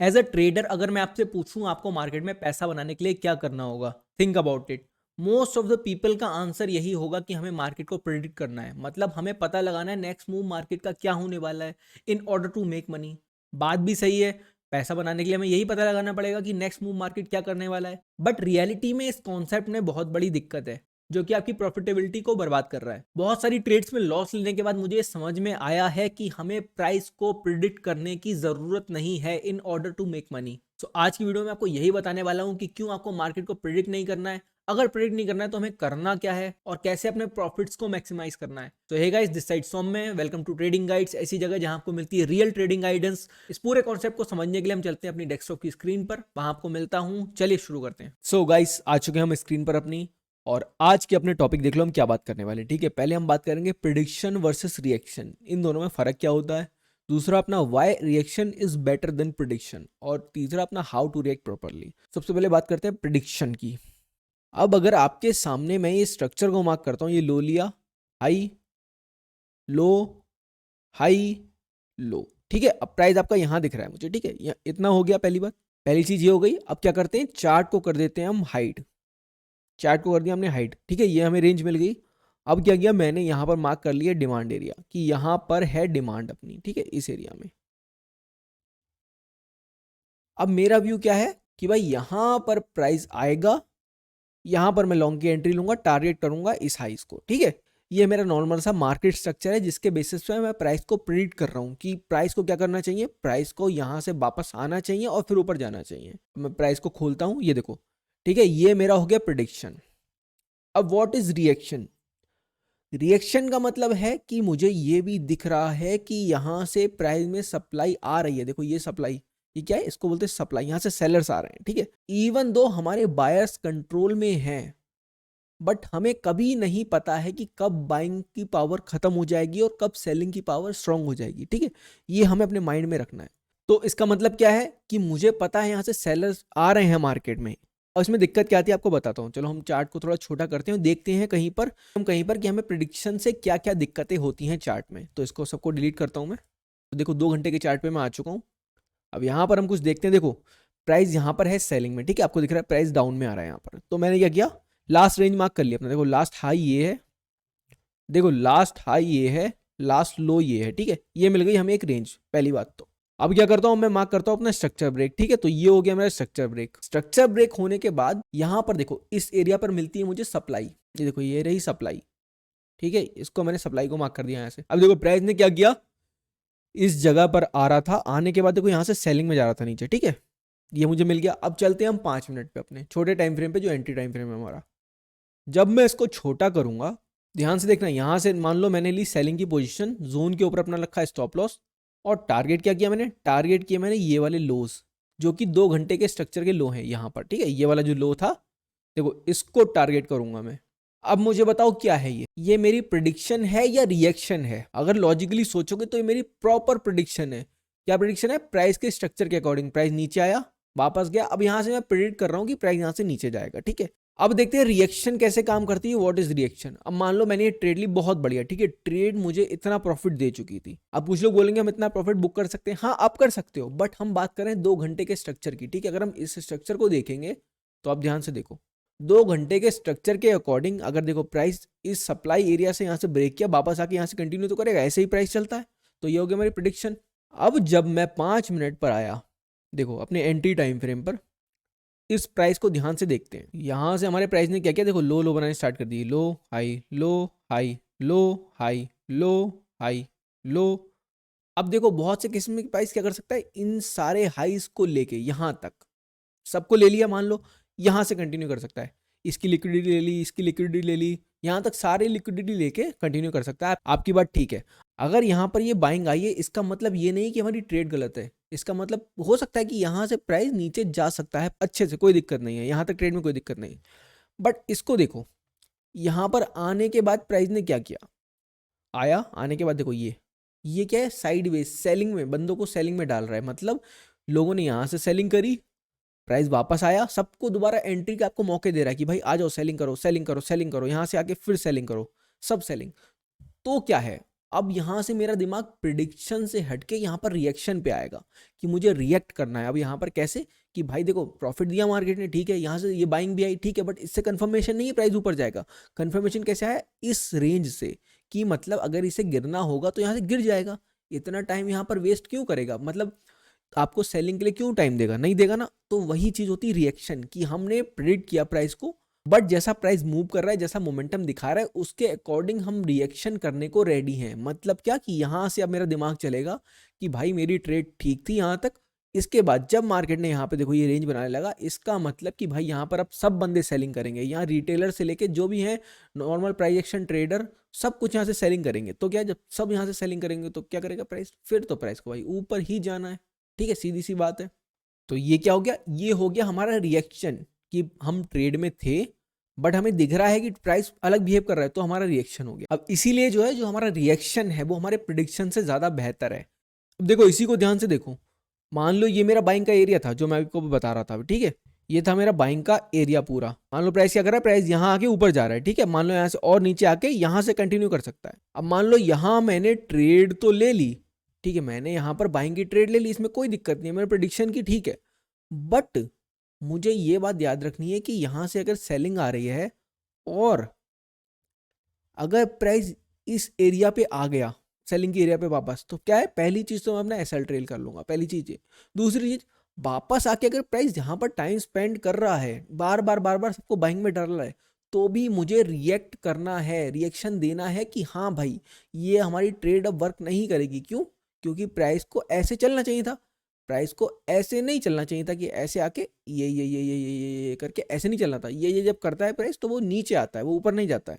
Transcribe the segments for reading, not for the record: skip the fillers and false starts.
As a trader अगर मैं आपसे पूछूं आपको मार्केट में पैसा बनाने के लिए क्या करना होगा, think about it. Most of the people का आंसर यही होगा कि हमें मार्केट को प्रिडिक्ट करना है, मतलब हमें पता लगाना है नेक्स्ट मूव मार्केट का क्या होने वाला है in order to make money. बात भी सही है, पैसा बनाने के लिए हमें यही पता लगाना पड़ेगा कि नेक्स्ट मूव मार्केट क्या करने वाला है। बट रियलिटी में इस कॉन्सेप्ट में बहुत बड़ी दिक्कत है जो कि आपकी प्रॉफिटेबिलिटी को बर्बाद कर रहा है। बहुत सारी ट्रेड्स में लॉस लेने के बाद मुझे ये समझ में आया है कि हमें प्राइस को प्रिडिक्ट करने की जरूरत नहीं है in order to make money. So आज की वीडियो में आपको यही बताने वाला हूं कि क्यों आपको मार्केट को प्रिडिक्ट नहीं करना है, अगर प्रिडिक्ट नहीं करना है तो हमें करना क्या है और कैसे अपने प्रॉफिट्स को मैक्सिमाइज करना है। तो hey guys, this side Saumya, welcome to trading guides, ऐसी जगह जहां आपको मिलती है रियल ट्रेडिंग गाइडेंस। इस पूरे कॉन्सेप्ट को समझने के लिए हम चलते हैं अपनी डेस्कटॉप की स्क्रीन पर, वहां आपको मिलता हूं। चलिए शुरू करते हैं। सो गाइस, आ चुके हैं हम स्क्रीन पर अपनी, और आज के अपने टॉपिक देख लो हम क्या बात करने वाले। ठीक है, पहले हम बात करेंगे प्रिडिक्शन वर्सेस रिएक्शन, इन दोनों में फर्क क्या होता है। दूसरा अपना why reaction is better than prediction, और तीसरा अपना हाउ टू रिएक्ट प्रॉपरली। सबसे पहले बात करते हैं प्रिडिक्शन की। अब अगर आपके सामने मैं ये स्ट्रक्चर को मार्क करता हूँ, ये लो लिया, हाई लो, हाई लो, ठीक है। अब प्राइस आपका यहां दिख रहा है मुझे, ठीक है, इतना हो गया। पहली बात, पहली चीज ये हो गई। अब क्या करते हैं, चार्ट को कर देते हैं हम हाइड। चार्ट को कर दिया हमने हाइट, ठीक है, ये हमें रेंज मिल गई। अब क्या किया मैंने, यहां पर मार्क कर लिया डिमांड एरिया कि यहां पर है डिमांड अपनी, ठीक है, इस एरिया में। अब मेरा व्यू क्या है कि भाई यहां पर प्राइस आएगा, यहां पर मैं लॉन्ग की एंट्री लूंगा, टारगेट करूंगा इस हाइस को, ठीक है। ये मेरा नॉर्मल सा मार्केट स्ट्रक्चर है जिसके बेसिस पे मैं प्राइस को प्रिडिक्ट कर रहा हूँ कि प्राइस को क्या करना चाहिए, प्राइस को यहां से वापस आना चाहिए और फिर ऊपर जाना चाहिए। मैं प्राइस को खोलता हूँ, ये देखो, ठीक है, ये मेरा हो गया प्रिडिक्शन। अब व्हाट इज रिएक्शन। रिएक्शन का मतलब है कि मुझे ये भी दिख रहा है कि यहां से प्राइस में सप्लाई आ रही है। देखो ये सप्लाई, ये क्या है, इसको बोलते हैं सप्लाई। यहां से सेलर्स आ रहे हैं, ठीक है। इवन दो हमारे बायर्स कंट्रोल में हैं, बट हमें कभी नहीं पता है कि कब बाइंग की पावर खत्म हो जाएगी और कब सेलिंग की पावर स्ट्रांग हो जाएगी, ठीक है। ये हमें अपने माइंड में रखना है। तो इसका मतलब क्या है कि मुझे पता है यहां से सेलर्स आ रहे हैं मार्केट में। और इसमें दिक्कत क्या आती है आपको बताता हूँ। चलो हम चार्ट को थोड़ा छोटा करते हैं, देखते हैं कहीं पर कि हमें प्रिडिक्शन से क्या क्या दिक्कतें होती हैं चार्ट में। तो इसको सबको डिलीट करता हूँ मैं। तो देखो 2 घंटे के चार्ट पे मैं आ चुका हूँ। अब यहाँ पर हम कुछ देखते हैं। देखो प्राइस यहाँ पर है सेलिंग में, ठीक है, आपको दिख रहा है प्राइस डाउन में आ रहा है यहाँ पर। तो मैंने क्या किया, लास्ट रेंज मार्क कर लिया अपना। देखो लास्ट हाई ये है, देखो लास्ट हाई ये है, लास्ट लो ये है, ठीक है। ये मिल गई हमें एक रेंज, पहली बात तो। अब क्या करता हूं मैं, मार्क करता हूं अपना स्ट्रक्चर ब्रेक, ठीक है। तो ये हो गया मेरा स्ट्रक्चर ब्रेक। स्ट्रक्चर ब्रेक होने के बाद यहां पर देखो इस एरिया पर मिलती है मुझे सप्लाई। ये देखो ये रही सप्लाई, ठीक है, इसको मैंने सप्लाई को मार्क कर दिया यहाँ से। अब देखो प्राइस ने क्या किया, इस जगह पर आ रहा था, आने के बाद देखो यहाँ से सेलिंग में जा रहा था नीचे, ठीक है। ये मुझे मिल गया। अब चलते हैं हम 5 मिनट पे, अपने छोटे टाइम फ्रेम पे, जो एंट्री टाइम फ्रेम है हमारा। जब मैं इसको छोटा करूंगा, ध्यान से देखना, यहां से मान लो मैंने ली सेलिंग की पोजीशन, जोन के ऊपर अपना रखा स्टॉप लॉस, और टारगेट क्या किया मैंने, टारगेट किया मैंने ये वाले लोस, जो कि 2 घंटे के स्ट्रक्चर के लो हैं यहां पर, ठीक है। ये वाला जो लो था, देखो इसको टारगेट करूंगा मैं। अब मुझे बताओ क्या है ये मेरी प्रिडिक्शन है या रिएक्शन है। अगर लॉजिकली सोचोगे तो ये मेरी प्रॉपर प्रिडिक्शन है। क्या प्रिडिक्शन है, प्राइस के स्ट्रक्चर के अकॉर्डिंग प्राइस नीचे आया, वापस गया। अब यहां से मैं प्रिडिक्ट कर रहा हूं कि प्राइस यहां से नीचे जाएगा, ठीक है। अब देखते हैं रिएक्शन कैसे काम करती है, व्हाट इज रिएक्शन। अब मान लो मैंने ये ट्रेड ली, बहुत बढ़िया, ठीक है, ट्रेड मुझे इतना प्रॉफिट दे चुकी थी। अब कुछ लोग बोलेंगे हम इतना प्रॉफिट बुक कर सकते हैं, हाँ आप कर सकते हो, बट हम बात करें 2 घंटे के स्ट्रक्चर की, ठीक है। अगर हम इस स्ट्रक्चर को देखेंगे तो आप ध्यान से देखो, 2 घंटे के स्ट्रक्चर के अकॉर्डिंग अगर देखो प्राइस इस सप्लाई एरिया से यहाँ से ब्रेक किया, वापस आके यहाँ से कंटिन्यू तो करेगा, ऐसे ही प्राइस चलता है। तो ये हो गया मेरी प्रिडिक्शन। अब जब मैं 5 मिनट पर आया, देखो अपने एंट्री टाइम फ्रेम पर, इस प्राइस को ध्यान से देखते हैं। यहां से हमारे प्राइस ने क्या किया, देखो लो लो बनाने स्टार्ट कर दी, low high low high low high low high low. अब देखो बहुत से किस्म के प्राइस क्या कर सकता है, इन सारे हाईस को लेके यहां तक सबको ले लिया, मान लो यहां से कंटिन्यू कर सकता है, इसकी लिक्विडिटी ले ली, इसकी लिक्विडिटी ले ली, यहां तक सारे लिक्विडिटी लेके कंटिन्यू कर सकता है। आपकी बात ठीक है। अगर यहां पर ये बाइंग आई है, इसका मतलब ये नहीं कि हमारी ट्रेड गलत है। इसका मतलब हो सकता है कि यहां से प्राइस नीचे जा सकता है अच्छे से, कोई दिक्कत नहीं है, यहां तक ट्रेड में कोई दिक्कत नहीं। बट इसको देखो, यहां पर आने के बाद प्राइस ने क्या किया, आया, आने के बाद देखो ये क्या है, साइडवेज सेलिंग में, बंदों को सेलिंग में डाल रहा है। मतलब लोगों ने यहां से सेलिंग करी, प्राइस वापस आया, सबको दोबारा एंट्री के आपको मौके दे रहा है कि भाई आ जाओ सेलिंग करो सेलिंग करो सेलिंग करो, यहां से आके फिर सेलिंग करो, सब सेलिंग। तो क्या है, अब यहाँ से मेरा दिमाग प्रिडिक्शन से हटके यहाँ पर रिएक्शन पे आएगा कि मुझे रिएक्ट करना है। अब यहाँ पर कैसे कि भाई देखो प्रॉफिट दिया मार्केट ने, ठीक है, यहाँ से ये बाइंग भी आई, ठीक है, बट इससे कंफर्मेशन नहीं है प्राइस ऊपर जाएगा। कंफर्मेशन कैसे आया? इस रेंज से, कि मतलब अगर इसे गिरना होगा तो यहाँ से गिर जाएगा। इतना टाइम यहाँ पर वेस्ट क्यों करेगा, मतलब आपको सेलिंग के लिए क्यों टाइम देगा, नहीं देगा ना। तो वही चीज होती है रिएक्शन, कि हमने प्रेडिक्ट किया प्राइस को, बट जैसा प्राइस मूव कर रहा है, जैसा मोमेंटम दिखा रहा है, उसके अकॉर्डिंग हम रिएक्शन करने को रेडी हैं। मतलब क्या कि यहाँ से अब मेरा दिमाग चलेगा कि भाई मेरी ट्रेड ठीक थी यहाँ तक, इसके बाद जब मार्केट ने यहाँ पे देखो ये रेंज बनाने लगा, इसका मतलब कि भाई यहाँ पर अब सब बंदे सेलिंग करेंगे, यहाँ रिटेलर से लेके जो भी हैं नॉर्मल प्राइस एक्शन ट्रेडर, सब कुछ यहाँ से सेलिंग करेंगे। तो क्या, जब सब यहाँ से सेलिंग करेंगे तो क्या करेगा प्राइस, फिर तो प्राइस को भाई ऊपर ही जाना है। ठीक है, सीधी सी बात है। तो ये क्या हो गया, ये हो गया हमारा रिएक्शन, कि हम ट्रेड में थे बट हमें दिख रहा है कि प्राइस अलग बिहेव कर रहा है, तो हमारा रिएक्शन हो गया। अब इसीलिए जो है, जो हमारा रिएक्शन है वो हमारे प्रिडिक्शन से ज्यादा बेहतर है। अब देखो इसी को ध्यान से देखो, मान लो ये मेरा बाइंग का एरिया था जो मैं आपको बता रहा था, ठीक है, ये था मेरा बाइंग का एरिया पूरा। मान लो प्राइस क्या कर रहा है, प्राइस यहाँ आके ऊपर जा रहा है, ठीक है, मान लो यहाँ से और नीचे आके यहाँ से कंटिन्यू कर सकता है। अब मान लो यहाँ मैंने ट्रेड तो ले ली, ठीक है, मैंने यहाँ पर बाइंग की ट्रेड ले ली, इसमें कोई दिक्कत नहीं है, मेरे प्रेडिक्शन की ठीक है, बट मुझे ये बात याद रखनी है कि यहाँ से अगर सेलिंग आ रही है और अगर प्राइस इस एरिया पे आ गया, सेलिंग के एरिया पे वापस, तो क्या है, पहली चीज तो मैं अपना एसएल ट्रेल कर लूंगा, पहली चीज ये। दूसरी चीज, वापस आके अगर प्राइस यहाँ पर टाइम स्पेंड कर रहा है, बार बार सबको बाइंग में डाल रहा है, तो भी मुझे रिएक्ट करना है, रिएक्शन देना है कि हाँ भाई ये हमारी ट्रेड अब वर्क नहीं करेगी। क्यों? क्योंकि प्राइस को ऐसे चलना चाहिए था, प्राइस को ऐसे नहीं चलना चाहिए था कि ऐसे आके ये करके ऐसे नहीं चलना था। ये जब करता है प्राइस तो वो नीचे आता है, वो ऊपर नहीं जाता है।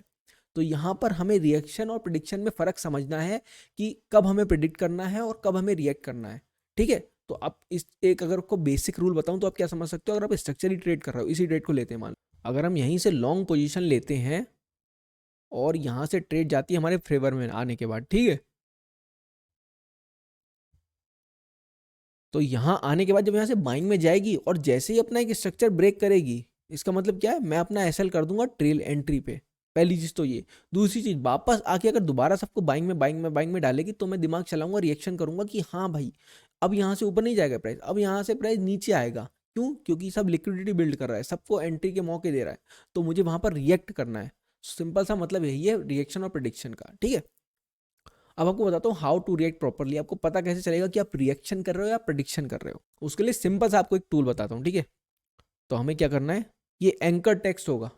तो यहाँ पर हमें रिएक्शन और प्रिडिक्शन में फ़र्क समझना है कि कब हमें प्रिडिक्ट करना है और कब हमें रिएक्ट करना है। ठीक है, तो आप इस एक अगर आपको बेसिक रूल बताऊं तो आप क्या समझ सकते हो। अगर आप स्ट्रक्चरली ट्रेड कर रहे हो, इसी ट्रेड को लेते हैं, मान अगर हम यहीं से लॉन्ग पोजीशन लेते हैं और यहाँ से ट्रेड जाती है हमारे फेवर में आने के बाद, ठीक है, तो यहाँ आने के बाद जब यहाँ से बाइंग में जाएगी और जैसे ही अपना एक स्ट्रक्चर ब्रेक करेगी, इसका मतलब क्या है, मैं अपना एसएल कर दूंगा ट्रेल एंट्री पे। पहली चीज तो ये। दूसरी चीज, वापस आके अगर दोबारा सबको बाइंग में डालेगी तो मैं दिमाग चलाऊंगा, रिएक्शन करूंगा कि हाँ भाई अब यहाँ से ऊपर नहीं जाएगा प्राइस, अब यहाँ से प्राइस नीचे आएगा। क्यों? क्योंकि सब लिक्विडिटी बिल्ड कर रहा है, सबको एंट्री के मौके दे रहा है, तो मुझे वहां पर रिएक्ट करना है। सिंपल सा मतलब यही है रिएक्शन और प्रिडिक्शन का। ठीक है, अब आपको बताता हूँ हाउ टू रिएक्ट प्रॉपरली। आपको पता कैसे चलेगा कि आप रिएक्शन कर रहे हो या प्रिडिक्शन कर रहे हो। उसके लिए सिंपल सा आपको एक टूल बताता हूँ, ठीक है। तो हमें क्या करना है, ये एंकर टेक्स्ट होगा,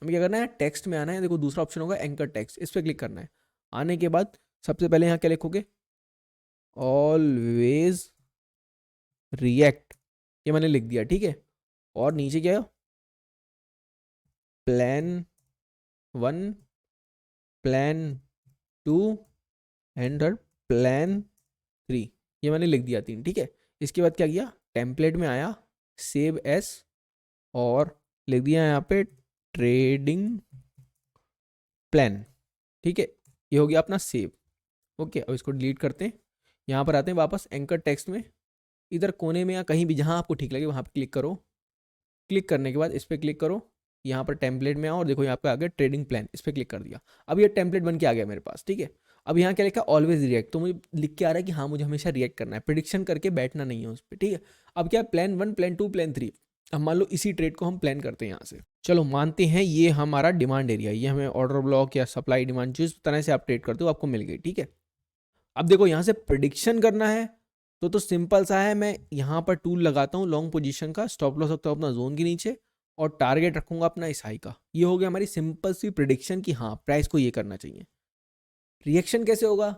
हमें क्या करना है, टेक्स्ट में आना है। देखो दूसरा ऑप्शन होगा एंकर टेक्स्ट, इस पर क्लिक करना है। आने के बाद सबसे पहले यहाँ क्या लिखोगे, ऑलवेज रिएक्ट, ये मैंने लिख दिया, ठीक है। और नीचे क्या है, प्लान 1, प्लान 2 एंड प्लान 3, ये मैंने लिख दिया 3, ठीक है। इसके बाद क्या किया, टेम्पलेट में आया, सेव एस, और लिख दिया यहाँ पे ट्रेडिंग प्लान, ठीक है। ये हो गया अपना सेव। ओके, अब इसको डिलीट करते हैं। यहाँ पर आते हैं वापस एंकर टेक्स्ट में, इधर कोने में या कहीं भी जहाँ आपको ठीक लगे वहाँ पर क्लिक करो। क्लिक करने के बाद इस पर क्लिक करो, यहाँ पर टेम्पलेट में आओ और देखो यहाँ पे आ गया ट्रेडिंग प्लान, इस पर क्लिक कर दिया। अब ये टेम्पलेट बन के आ गया मेरे पास, ठीक है। अब यहाँ क्या लिखा, ऑलवेज रिएक्ट, तो मुझे लिख के आ रहा है कि हाँ मुझे हमेशा रिएक्ट करना है, प्रिडिक्शन करके बैठना नहीं है उस पर, ठीक है। अब क्या, प्लान 1, प्लान 2, प्लान 3। अब मान लो इसी ट्रेड को हम प्लान करते हैं यहाँ से, चलो मानते हैं ये हमारा डिमांड एरिया, ये हमें ऑर्डर ब्लॉक या सप्लाई डिमांड जिस तरह से आप ट्रेड करते हो आपको मिल गई, ठीक है। अब देखो यहाँ से प्रिडिक्शन करना है तो सिंपल सा है, मैं यहाँ पर टूल लगाता हूँ लॉन्ग पोजीशन का, स्टॉप लॉस रखता हूँ अपना जोन के नीचे और टारगेट रखूंगा अपना इस हाई का। ये हो गया हमारी सिंपल सी प्रिडिक्शन कि हाँ प्राइस को ये करना चाहिए। रिएक्शन कैसे होगा,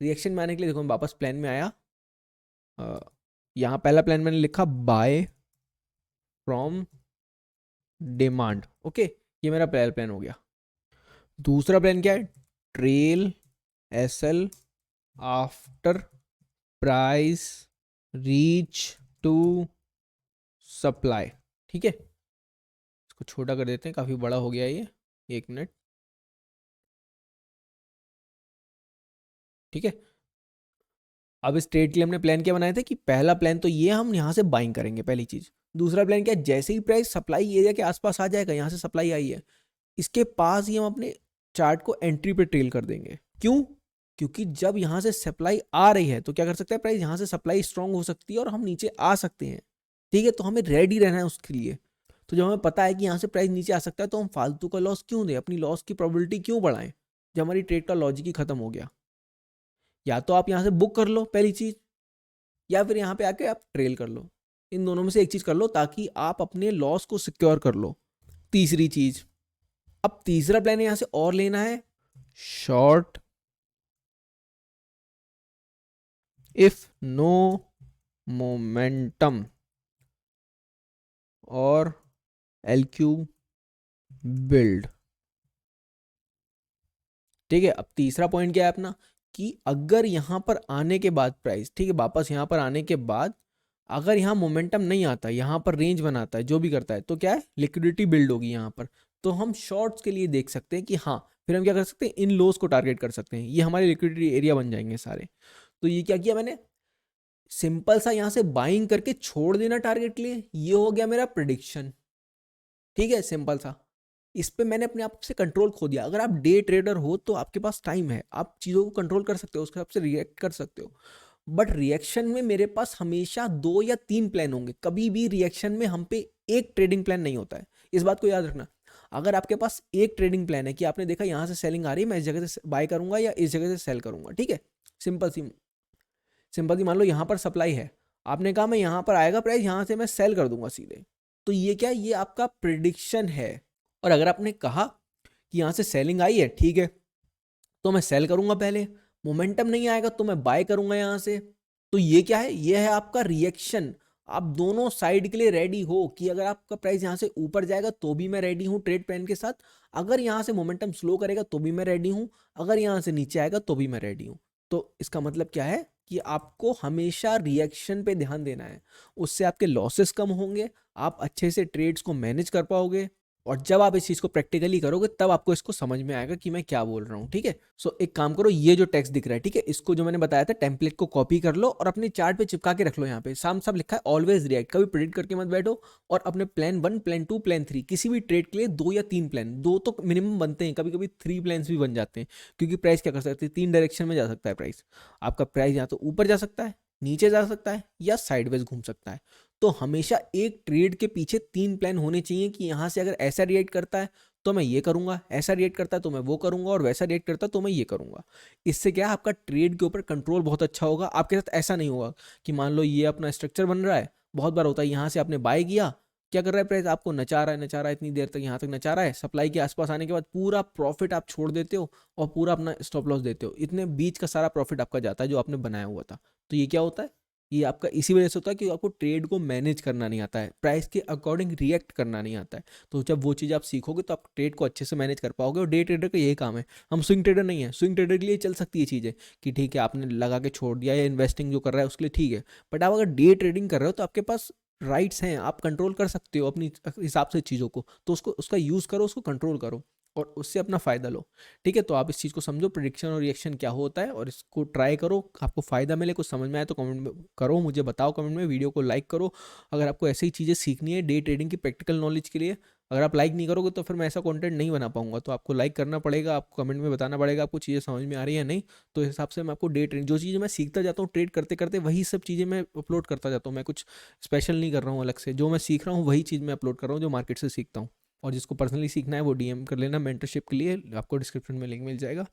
रिएक्शन में आने के लिए देखो मैं वापस प्लान में आया, यहाँ पहला प्लान मैंने लिखा बाय फ्रॉम डिमांड, ओके, ये मेरा पहला प्लान हो गया। दूसरा प्लान क्या है, trail SL after price reach to supply, ठीक है। इसको छोटा कर देते हैं, काफी बड़ा हो गया ये, 1 मिनट, ठीक है। अब इस ट्रेड के लिए हमने प्लान क्या बनाए थे कि पहला प्लान तो ये हम यहाँ से बाइंग करेंगे, पहली चीज। दूसरा प्लान क्या, जैसे ही प्राइस सप्लाई एरिया के आसपास आ जाएगा, यहाँ से सप्लाई आई है, इसके पास ही हम अपने चार्ट को एंट्री पे ट्रेल कर देंगे, क्यों? क्योंकि जब यहाँ से सप्लाई आ रही है तो क्या कर सकते हैं प्राइस, यहाँ से सप्लाई स्ट्रांग हो सकती है और हम नीचे आ सकते हैं, ठीक है। तो हमें रेडी रहना है उसके लिए। तो जब हमें पता है कि यहाँ से प्राइस नीचे आ सकता है तो हम फालतू का लॉस क्यों दें, अपनी लॉस की प्रोबेबिलिटी क्यों बढ़ाएं जब हमारी ट्रेड का लॉजिक ही खत्म हो गया। या तो आप यहाँ से बुक कर लो पहली चीज, या फिर यहाँ पे आके आप ट्रेल कर लो। इन दोनों में से एक चीज कर लो ताकि आप अपने लॉस को सिक्योर कर लो। तीसरी चीज, अब तीसरा प्लान यहाँ से और लेना है, शॉर्ट इफ नो मोमेंटम और LQ बिल्ड, ठीक है। अब तीसरा पॉइंट क्या है अपना, कि अगर यहां पर आने के बाद प्राइस, ठीक है, वापस यहां पर आने के बाद अगर यहाँ मोमेंटम नहीं आता, यहाँ पर रेंज बनाता है, जो भी करता है, तो क्या है, लिक्विडिटी बिल्ड होगी यहाँ पर। तो हम शॉर्ट्स के लिए देख सकते हैं कि हाँ, फिर हम क्या कर सकते हैं, इन लोस को टारगेट कर सकते हैं, ये हमारे लिक्विडिटी एरिया बन जाएंगे सारे। तो ये क्या किया मैंने, सिंपल सा यहाँ से बाइंग करके छोड़ देना टारगेट के लिए, ये हो गया मेरा प्रिडिक्शन, ठीक है, सिंपल सा। इस पे मैंने अपने आप से कंट्रोल खो दिया। अगर आप डे ट्रेडर हो तो आपके पास टाइम है, आप चीज़ों को कंट्रोल कर सकते हो, उसके हिसाब से रिएक्ट कर सकते हो। बट रिएक्शन में मेरे पास हमेशा 2 या 3 प्लान होंगे, कभी भी रिएक्शन में हम पे एक ट्रेडिंग प्लान नहीं होता है, इस बात को याद रखना। अगर आपके पास एक ट्रेडिंग प्लान है कि आपने देखा यहाँ से सेलिंग आ रही है, मैं इस जगह से बाय करूंगा या इस जगह से सेल करूंगा, ठीक है, सिंपल सी मान लो यहाँ पर सप्लाई है, आपने कहा मैं यहाँ पर आएगा प्राइस, यहाँ से मैं सेल कर दूंगा सीधे। तो ये क्या, ये आपका प्रिडिक्शन है। और अगर आपने कहा कि यहाँ से सेलिंग आई है, ठीक है, तो मैं सेल करूंगा पहले, मोमेंटम नहीं आएगा तो मैं बाय करूंगा यहाँ से। तो ये क्या है, ये है आपका रिएक्शन। आप दोनों साइड के लिए रेडी हो कि अगर आपका प्राइस यहाँ से ऊपर जाएगा तो भी मैं रेडी हूँ ट्रेड प्लान के साथ, अगर यहाँ से मोमेंटम स्लो करेगा तो भी मैं रेडी हूँ, अगर यहाँ से नीचे आएगा तो भी मैं रेडी हूँ। तो इसका मतलब क्या है कि आपको हमेशा रिएक्शन पे ध्यान देना है, उससे आपके लॉसेस कम होंगे, आप अच्छे से ट्रेड्स को मैनेज कर पाओगे। और जब आप इस चीज़ को प्रैक्टिकली करोगे तब आपको इसको समझ में आएगा कि मैं क्या बोल रहा हूँ, ठीक है। सो एक काम करो, ये जो टेक्स्ट दिख रहा है, ठीक है, इसको जो मैंने बताया था टेम्पलेट को कॉपी कर लो और अपने चार्ट पे चिपका के रख लो। यहाँ पे साम साफ लिखा है ऑलवेज रिएक्ट, कभी प्रेडिक्ट करके मत बैठो। और अपने प्लान 1, प्लान 2, प्लान 3, किसी भी ट्रेड के लिए 2 या 3 प्लान, 2 तो मिनिमम बनते हैं, कभी कभी 3 प्लान भी बन जाते हैं। क्योंकि प्राइस क्या कर सकते हैं, 3 डायरेक्शन में जा सकता है प्राइस। आपका प्राइस या तो ऊपर जा सकता है, नीचे जा सकता है, या साइडवेज घूम सकता है। तो हमेशा एक ट्रेड के पीछे 3 प्लान होने चाहिए कि यहाँ से अगर ऐसा रिएक्ट करता है तो मैं ये करूंगा, ऐसा रिएक्ट करता है तो मैं वो करूंगा, और वैसा रिएक्ट करता है तो मैं ये करूंगा। इससे क्या है, आपका ट्रेड के ऊपर कंट्रोल बहुत अच्छा होगा। आपके साथ ऐसा नहीं होगा कि मान लो ये अपना स्ट्रक्चर बन रहा है, बहुत बार होता है, यहाँ से आपने बाय किया, क्या कर रहा है प्राइस, आपको नचा रहा है इतनी देर तक, यहाँ तक नचा रहा है, सप्लाई के आसपास आने के बाद पूरा प्रॉफिट आप छोड़ देते हो और पूरा अपना स्टॉप लॉस देते हो, इतने बीच का सारा प्रॉफिट आपका जाता है जो आपने बनाया हुआ था। तो ये क्या होता है, ये आपका इसी वजह से होता है कि आपको ट्रेड को मैनेज करना नहीं आता है, प्राइस के अकॉर्डिंग रिएक्ट करना नहीं आता है। तो जब वो चीज़ आप सीखोगे तो आप ट्रेड को अच्छे से मैनेज कर पाओगे। और डे ट्रेडर का यही काम है, हम स्विंग ट्रेडर नहीं है। स्विंग ट्रेडर के लिए चल सकती है चीज़ें कि ठीक है आपने लगा के छोड़ दिया, या इन्वेस्टिंग जो कर रहा है उसके लिए ठीक है। बट आप अगर डे ट्रेडिंग कर रहे हो तो आपके पास राइट्स हैं, आप कंट्रोल कर सकते हो अपनी हिसाब से चीज़ों को, तो उसको उसका यूज़ करो, उसको कंट्रोल करो और उससे अपना फ़ायदा लो, ठीक है। तो आप इस चीज़ को समझो, प्रिडिक्शन और रिएक्शन क्या होता है, और इसको ट्राई करो, आपको फ़ायदा मिले, कुछ समझ में आए तो कमेंट में करो, मुझे बताओ कमेंट में, वीडियो को लाइक करो अगर आपको ऐसी ही चीज़ें सीखनी है डे ट्रेडिंग की प्रैक्टिकल नॉलेज के लिए। अगर आप लाइक नहीं करोगे तो फिर मैं ऐसा कंटेंट नहीं बना पाऊंगा, तो आपको लाइक करना पड़ेगा, आपको कमेंट में बताना पड़ेगा आपको चीज़ें समझ में आ रही है नहीं। तो इस हिसाब से मैं आपको डे ट्रेड, जो चीज़ें मैं सीखता जाता हूँ ट्रेड करते करते, वही सब चीज़ें मैं अपलोड करता जाता हूँ। मैं कुछ स्पेशल नहीं कर रहा हूँ अलग से, जो मैं सीख रहा हूँ वही चीज़ मैं अपलोड कर रहा हूँ जो मार्केट से सीखता हूँ। और जिसको पर्सनली सीखना है वो डीएम कर लेना मेंटरशिप के लिए, आपको डिस्क्रिप्शन में लिंक मिल जाएगा।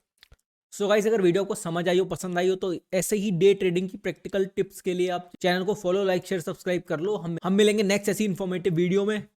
सो गाइस, अगर वीडियो को समझ आई हो, पसंद आई हो, तो ऐसे ही डे ट्रेडिंग की प्रैक्टिकल टिप्स के लिए आप चैनल को फॉलो, लाइक, शेयर, सब्सक्राइब कर लो। हम मिलेंगे नेक्स्ट ऐसी इन्फॉर्मेटिव वीडियो में।